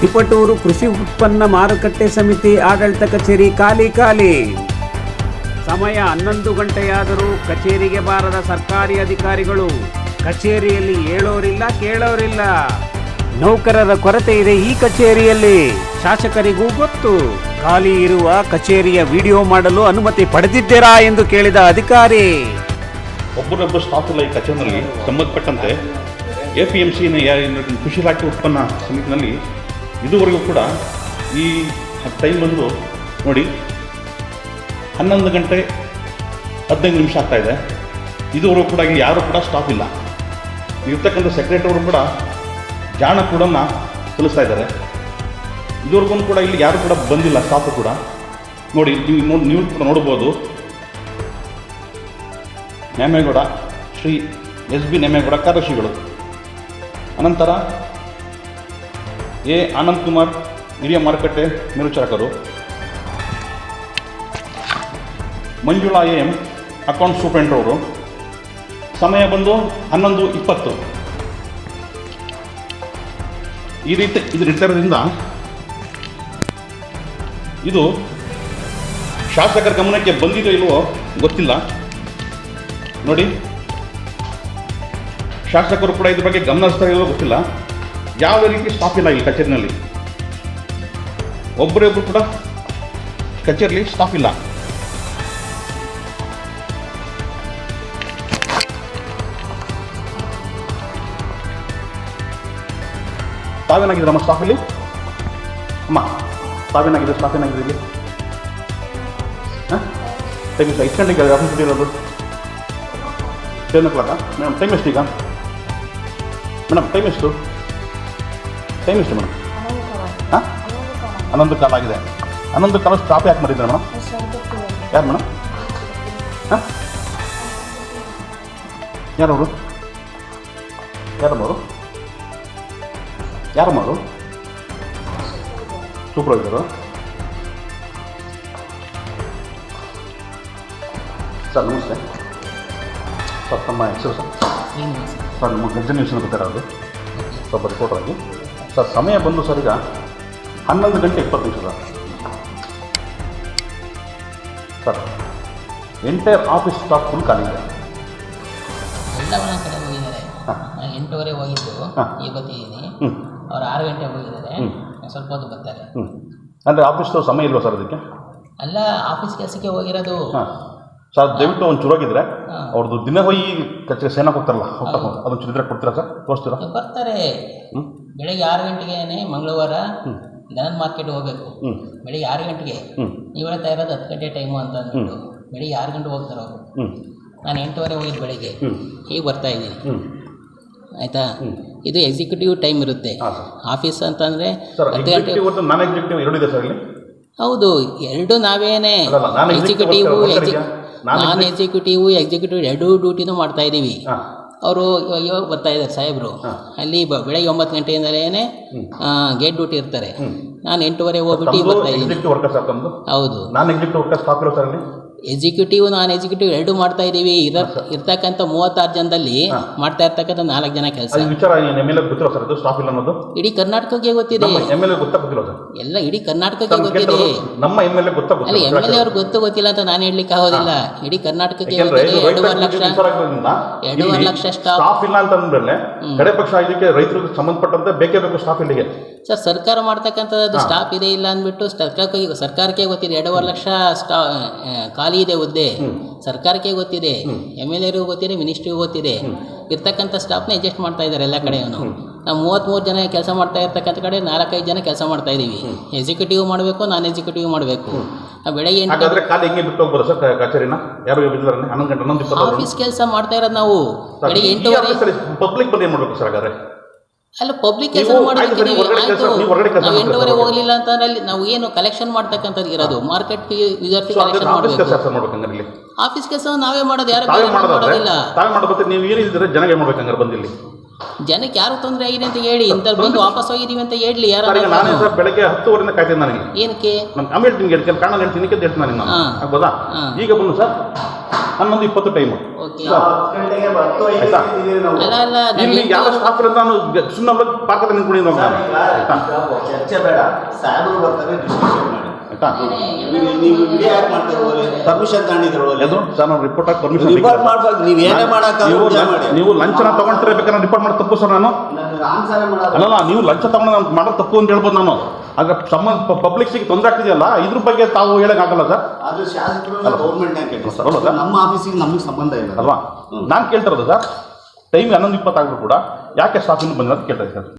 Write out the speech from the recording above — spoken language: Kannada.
ತಿಪಟೂರು ಕೃಷಿ ಉತ್ಪನ್ನ ಮಾರುಕಟ್ಟೆ ಸಮಿತಿ ಆಡಳಿತ ಕಚೇರಿ ಖಾಲಿ. ಸಮಯ 11 ಗಂಟೆಯಾದರೂ ಕಚೇರಿಗೆ ಬಾರದ ಸರ್ಕಾರಿ ಅಧಿಕಾರಿಗಳು. ಕಚೇರಿಯಲ್ಲಿ ಹೇಳೋರಿಲ್ಲ, ಕೇಳೋರಿಲ್ಲ. ನೌಕರರ ಕೊರತೆ ಇದೆ ಈ ಕಚೇರಿಯಲ್ಲಿ. ಶಾಸಕರಿಗೂ ಗೊತ್ತು. ಖಾಲಿ ಇರುವ ಕಚೇರಿಯ ವಿಡಿಯೋ ಮಾಡಲು ಅನುಮತಿ ಪಡೆದಿದ್ದೀರಾ ಎಂದು ಕೇಳಿದ ಅಧಿಕಾರಿ. ಒಬ್ಬರೊಬ್ಬರು ಸ್ಟಾಫ್ ಇಲ್ಲ ಈ ಕಚೇರಿಯಲ್ಲಿ. ಸಂಬಂಧಪಟ್ಟಂತೆ APMC ಕೃಷಿ ಇಲಾಖೆ ಉತ್ಪನ್ನ ಸಮಿತಿನಲ್ಲಿ ಇದುವರೆಗೂ ಕೂಡ ಈ ಟೈಮ್ ಬಂದು ನೋಡಿ 11 ಗಂಟೆ 15 ನಿಮಿಷ ಆಗ್ತಾ ಇದೆ. ಇದುವರೆಗೂ ಕೂಡ ಇಲ್ಲಿ ಯಾರೂ ಕೂಡ ಸ್ಟಾಫ್ ಇಲ್ಲ. ಇರ್ತಕ್ಕಂಥ ಸೆಕ್ರೆಟರಿ ಅವರು ಕೂಡ ಜಾಣ ಕೂಡ ಕಲಿಸ್ತಾ ಇದ್ದಾರೆ. ಇದುವರೆಗೂ ಕೂಡ ಇಲ್ಲಿ ಯಾರು ಕೂಡ ಬಂದಿಲ್ಲ, ಸ್ಟಾಫು ಕೂಡ. ನೋಡಿ ನೀವು ಕೂಡ ನೋಡ್ಬೋದು. ನೇಮೇಗೌಡ, ಶ್ರೀ SB ನೇಮೇಗೌಡ ಕಾರ್ಯದರ್ಶಿಗಳು. ಅನಂತರ A ಆನಂದ್ ಕುಮಾರ್ ಹಿರಿಯ ಮಾರುಕಟ್ಟೆ ಮೇಲ್ವಿಚಾರಕರು. ಮಂಜುಳಾ AM ಅಕೌಂಟ್ ಸೂಪರಿಂಟೆಂಡರ್ ಅವರು. ಸಮಯ ಬಂದು 11:20. ಈ ರೀತಿ ಇದು ಇರೋದ್ರಿಂದ ಇದು ಶಾಸಕರ ಗಮನಕ್ಕೆ ಬಂದಿದೋ ಇಲ್ವೋ ಗೊತ್ತಿಲ್ಲ. ನೋಡಿ, ಶಾಸಕರು ಕೂಡ ಇದ್ರ ಬಗ್ಗೆ ಗಮನ ಹರಿಸ್ತಾ ಇರೋ ಗೊತ್ತಿಲ್ಲ. ಯಾವ ರೀತಿ ಸ್ಟಾಫ್ ಇಲ್ಲ ಈ ಕಚೇರಿನಲ್ಲಿ. ಒಬ್ಬರೊಬ್ಬರು ಕೂಡ ಕಚೇರಿಯಲ್ಲಿ ಸ್ಟಾಫ್ ಇಲ್ಲ. ತಾವೇನಾಗಿದ್ದೀರಮ್ಮ ಸ್ಟಾಫ್ ಇಲ್ಲಿ? ಅಮ್ಮ ತಾವೇನಾಗಿದೆ? ಸ್ಟಾಫ್ ಏನಾಗಿದೆ ಇಲ್ಲಿ? ಟೈಮ್ ಎಷ್ಟು? 5 ಗಂಟೆಗೆ ಆಫೀಸ್ ಇರೋದು 7 o'clock. ಮೇಡಮ್ ಟೈಮ್ ಎಷ್ಟು ಈಗ? ಮೇಡಮ್ ಟೈಮ್ ಎಷ್ಟು ಮೇಡಮ್? ಹಾಂ 11:15 ಆಗಿದೆ. 11:15 ಸ್ಟಾಫ್ ಯಾಕೆ ಮಾಡಿದ್ದಾರೆ ಮೇಡಮ್? ಯಾರು ಮೇಡಮ್? ಹಾಂ ಯಾರವರು? ಯಾರಮ್ಮವರು? ಸೂಪರ್ವೈಸರು. ಸರ್ ನಮಸ್ತೆ. ಸರ್ ತಮ್ಮ ಹೆಸರು ಸರ್ ನಮ್ಮ ಗಂಜನ್ ನ್ಯೂಸ್ ಗೊತ್ತಾರ ಅದು ಸ್ವಲ್ಪ ರಿಪೋರ್ಟರ್ ಆಗಿ. ಸರ್ ಸಮಯ ಬಂದು ಸರ್ ಈಗ 11 ಗಂಟೆ 20 ನಿಮಿಷ sir. Entire office staff full ಖಾಲಿ ಇದೆ. ಎಲ್ಲ ಒಂದೊಂದು ಕಡೆ ಹೋಗಿದ್ದಾರೆ. 8:15 ಹೋಗಿದ್ದು, ಈಗ ಗೊತ್ತಿದ್ದೀನಿ. ಅವ್ರು 6 ಗಂಟೆಗೆ ಹೋಗಿದ್ದಾರೆ. ಸ್ವಲ್ಪ ಹೊತ್ತು ಬರ್ತಾರೆ. ಅಂದರೆ ಆಫೀಸ್ ಸಮಯ ಇಲ್ವಾ ಸರ್ ಅದಕ್ಕೆ? ಅಲ್ಲ, ಆಫೀಸ್ ಕೆಲಸಕ್ಕೆ ಹೋಗಿರೋದು. ಸರ್ ದಯವಿಟ್ಟು ಒಂದು ಚುರುವಾಗಿದ್ರೆ ಅವ್ರದ್ದು ದಿನ ಹೋಗಿ ಕಚೇರಿ ಸೇನಾಕ್ ಹೋಗ್ತಾರಲ್ಲ, ಅದೊಂದು ಚುರಿದ್ರೆ ಕೊಡ್ತೀರಾ ಸರ್? ತೋರಿಸ್ತೀರಾ? ಬರ್ತಾರೆ. ಬೆಳಗ್ಗೆ 6 ಗಂಟೆಗೆ ಮಂಗಳವಾರ ದನದ ಮಾರ್ಕೆಟ್ ಹೋಗಬೇಕು. ಬೆಳಿಗ್ಗೆ 6 ಗಂಟೆಗೆ. ನೀವು ಹೇಳ್ತಾ ಇರೋದು 10 ಗಂಟೆ ಟೈಮು ಅಂತ ಅಂದ್ಬಿಟ್ಟು ಬೆಳಿಗ್ಗೆ 6 ಗಂಟೆಗೆ ಹೋಗ್ತಾರೆ ಅವರು. ನಾನು 8:15 ಹೋಗಿದ್ದು ಬೆಳಿಗ್ಗೆ. ಈಗ ಬರ್ತಾ ಇದ್ದೀನಿ. ಆಯಿತಾ? ಇದು ಎಕ್ಸಿಕ್ಯೂಟಿವ್ ಟೈಮ್ ಇರುತ್ತೆ. ಆಫೀಸ್ ಅಂತಂದರೆ 10 ಗಂಟೆ. ಹೌದು, ಎರಡು ನಾವೇನೇ. ನಾನ್ ಎಕ್ಸಿಕ್ಯೂಟಿವ್ ಎರಡೂ ಡ್ಯೂಟಿನೂ ಮಾಡ್ತಾ ಇದ್ದೀವಿ. ಅವರು ಇವಾಗ ಬರ್ತಾ ಇದ್ದಾರೆ ಸಾಹೇಬರು. ಅಲ್ಲಿ ಬೆಳಗ್ಗೆ 9 ಗಂಟೆಯಿಂದಲೇ ಗೇಟ್ ಡ್ಯೂಟಿ ಇರ್ತಾರೆ. ನಾನು 8:15 ಹೋಗ್ಬಿಟ್ಟು ಈಗ ಬರ್ತಾ ಇದ್ದೀನಿ. ಹೌದು, ಎಕ್ಸಿಕ್ಯೂಟಿವ್ ನಾನ್ ಎಕ್ಸಿಕ್ಯೂಟಿವ್ ಎರಡೂ ಮಾಡ್ತಾ ಇದ್ದೀವಿ. ಇರ್ತಕ್ಕಂಥ 36 ಜನದಲ್ಲಿ ಮಾಡ್ತಾ ಇರ್ತಕ್ಕಂಥ 4 ಜನ ಕೆಲಸ. ಇಡೀ ಕರ್ನಾಟಕಕ್ಕೆ ಗೊತ್ತಿದೆ. ಎಲ್ಲ ಇಡೀ ಕರ್ನಾಟಕಕ್ಕೆ ಗೊತ್ತಿದೆ. ಅಲ್ಲ, MLA ಅವ್ರಿಗೆ ಗೊತ್ತಿಲ್ಲ ಅಂತ ನಾನು ಹೇಳಲಿಕ್ಕೆ ಆಗೋದಿಲ್ಲ. ಇಡೀ ಕರ್ನಾಟಕಕ್ಕೆ ಗೊತ್ತಿದೆ. 2.5 ಲಕ್ಷ ಸ್ಟಾಫ್ ಇಲ್ಲ ಅಂತಂದ್ರೆ ಕಡೆ ಪಕ್ಷ ಇದಕ್ಕೆ ರೈತರಿಗೆ ಸಂಬಂಧಪಟ್ಟಂತೆ ಬೇಕೇ ಬೇಕು ಸ್ಟಾಫ್ ಇಲ್ಲಿಗೆ. ಸರ್, ಸರ್ಕಾರ ಮಾಡ್ತಕ್ಕಂಥದ್ದು ಸ್ಟಾಫ್ ಇದೆ ಇಲ್ಲ ಅಂದ್ಬಿಟ್ಟು ಸರ್ಕಾರಕ್ಕೆ ಗೊತ್ತಿದೆ. 2.5 ಲಕ್ಷ ಖಾಲಿ ಇದೆ ಹುದ್ದೆ. ಸರ್ಕಾರಕ್ಕೆ ಗೊತ್ತಿದೆ, MLAರಿಗೂ ಗೊತ್ತಿದೆ, ಮಿನಿಸ್ಟ್ರಿಗೂ ಗೊತ್ತಿದೆ. ಇರ್ತಕ್ಕಂಥ ಸ್ಟಾಫ್ನ ಅಡ್ಜಸ್ಟ್ ಮಾಡ್ತಾ ಇದ್ದಾರೆ ಎಲ್ಲ ಕಡೆಯೂ. ನಾವು 33 ಜನ ಕೆಲಸ ಮಾಡ್ತಾ ಇರ್ತಕ್ಕಂಥ ಕಡೆ 4-5 ಜನ ಕೆಲಸ ಮಾಡ್ತಾ ಇದ್ದೀವಿ. ಎಕ್ಸಿಕ್ಯೂಟಿವ್ ಮಾಡಬೇಕು, ನಾನ್ ಎಕ್ಸಿಕ್ಯೂಟಿವ್ ಮಾಡಬೇಕು. ಬೆಳಗ್ಗೆ 8 ಆಫೀಸ್ ಕೆಲಸ ಮಾಡ್ತಾ ಇರೋದು ನಾವು. ಬೆಳಗ್ಗೆ 8:15 ಅಲ್ಲ, ಪಬ್ಲಿಕ್ ಕೆಲಸ ಮಾಡಬೇಕಿದ್ದೀವಿ. ಆಯಿತು, ನಾವು 8:15 ಹೋಗಲಿಲ್ಲ ಅಂತಂದ್ರೆ ಅಲ್ಲಿ ನಾವು ಏನು ಕಲೆಕ್ಷನ್ ಮಾಡ್ತಕ್ಕಂಥದ್ದು ಇರೋದು ಮಾರ್ಕೆಟ್ ರಿಸರ್ವ್ ಕಲೆಕ್ಷನ್ ಮಾಡಬೇಕು. ಆಫೀಸ್ ಕೆಲಸ ನಾವೇ ಮಾಡೋದು, ಯಾರು ಮಾಡೋದಿಲ್ಲ. ಜನಕ್ಕೆ ಯಾರು ತೊಂದರೆ ಆಗಿದೆ ಅಂತ ಹೇಳಿ, ಇಂಥವ್ರು ಬಂದು ವಾಪಸ್ ಹೋಗಿದ್ದೀವಿ ಅಂತ ಹೇಳಿ. ಯಾರು ಬೆಳಗ್ಗೆ 10:15 ಕಾಯ್ತಿದ್ದೆ ನನಗೆ. ಏನಕ್ಕೆ? ಆಮೇಲೆ ಕಾರಣ ಹೇಳ್ತೀನಿ. ಈಗ ಬಂದು ಸರ್ 11:20 ಟೈಮು. ಓಕೆ. ಆಯ್ತಾ? ಅಲ್ಲ ಇಲ್ಲಿ ಯಾವ ಸ್ಟಾಫ್ ಇರೋದು ನಾನು ಸುಮ್ಮನೆ ಪಾಕದ ನಿಂತ್ಕೊಂಡಿದ್ದು ಚರ್ಚೆ ಬೇಡ, ಸಾಹೇಬರು ಬರ್ತಾರೆ, ಡಿಸ್ಕಷನ್ ಮಾಡಿ ಆಯ್ತಾ? ನೀವು ವಿಡಿಯೋ ಯಾಕೆ ಮಾಡ್ತಾರೆ? ಪರ್ಮಿಷನ್ ತಗೊಂಡಿದ್ರು ಅದು ಸರ್ ನಾನು ರಿಪೋರ್ಟ್ ಆಗಿ ಪರ್ಮಿಷನ್ ರಿಪೋರ್ಟ್ ಮಾಡ್ಬೇಕು. ನೀವು ಏನೇ ಮಾಡಕ್ಕೆ ನೀವು ಲಂಚನ ತಗೊಂತಿರ್ಬೇಕಾದ್ರೆ ರಿಪೋರ್ಟ್ ಮಾಡಿ ತಪ್ಪು ಸರ್ ನಾನು ಅಲ್ಲಲ್ಲ, ನೀವು ಲಂಚ ತಗೊಂಡು ನಾನು ಮಾಡೋದು ತಪ್ಪು ಅಂತ ಹೇಳ್ಬೋದು ನಾನು. ಆಗ ಸಂಬಂಧ ಪಬ್ಲಿಕ್ಸಿಗೆ ತೊಂದರೆ ಆಗ್ತಿದೆಯಲ್ಲ, ಇದ್ರ ಬಗ್ಗೆ ತಾವು ಹೇಳೋಕ್ಕಾಗಲ್ಲ ಸರ್. ಅದು ಶಾಸಕರು ಗೌರ್ಮೆಂಟ್ ನಮ್ಮ ಆಫೀಸಿಗೆ ನಮಗೆ ಸಂಬಂಧ ಇಲ್ಲ ಅಲ್ವಾ? ನಾನು ಕೇಳ್ತಿರೋದು ಸರ್, ಟೈಮ್ 11:20 ಆಗಿದ್ರು ಕೂಡ ಯಾಕೆ ಸ್ಟಾಫ್ ಇನ್ನೂ ಬಂದಿಲ್ಲ ಅಂತ ಕೇಳ್ತಾ ಇದ್ದೀನಿ ಸರ್.